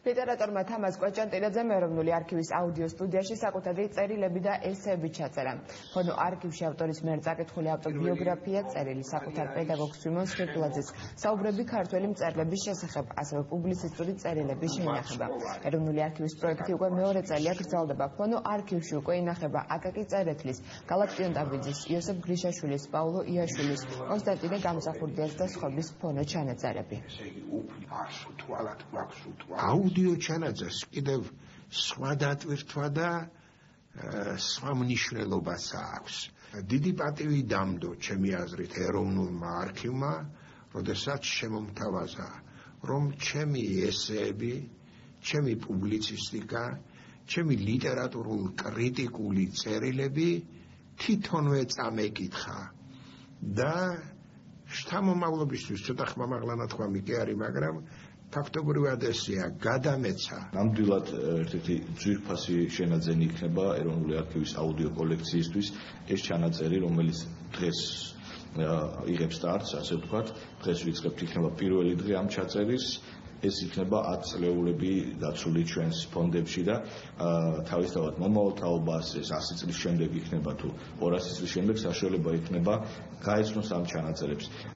ლიტერატორმა თამაზ კვეჭანტილაძემ ეროვნული არქივის აუდიო სტუდიაში საკუთარი წერილები და ესეები ჩაწერა. ფონო არქივში ავტორის მიერ წაკითხული ავტობიოგრაფია, წერილი საკუთარ პედაგოგ სიმონ სხირტლაძის, საუბრები ქართველი მწერლების შესახებ, ასევე პუბლიცისტური წერილები შეინახება. ეროვნული არქივის პროექტი უკვე მეორე წელია გრძელდება. ფონო არქივში უკვე ინახება აკაკი წერეთლის, გალაკტიონ ტაბიძის, იოსებ გრიშაშვილის, პაულო იაშვილის, კონსტანტინე გამსახურდიას და სხვების ფონო ჩანაწერები. აუდიო ჩანაწერს კიდევ სხვა დატვირთვა და სხვა მნიშვნელობაც აქვს. დიდი პატივი დამდო ჩემი აზრით ეროვნულმა არქივმა, როდესაც შემომთავაზა, რომ ჩემი ესეები, ჩემი პუბლიცისტიკა, ჩემი ლიტერატურულ კრიტიკული წერილები თვითონვე წამეკითხა და შთამომავლობისთვის ცოტა ხმამაღლა ნათქვამი კი არის, მაგრამ ფაქტობრივად ესეა, გადამეცა. ნამდვილად ერთ-ერთი ძვირფასი შენაძენი იქნება ეროვნული არქივის აუდიო კოლექციისთვის ეს ჩანაწერი, რომელიც დღეს იღებს სტარტს, ასე ვთქვათ, დღეს ვიწყებთ, იქნება პირველი დღე ამ ჩაწერის. ეს იქნება 10 წლეულები დაცული ჩვენს ფონდებში და თავისთავად მომავალ თაობას ეს 100 წლის შემდეგ იქნება თუ 200 წლის შემდეგ საშუალება იქნება გაეცნოს ამ ჩანაწერებს.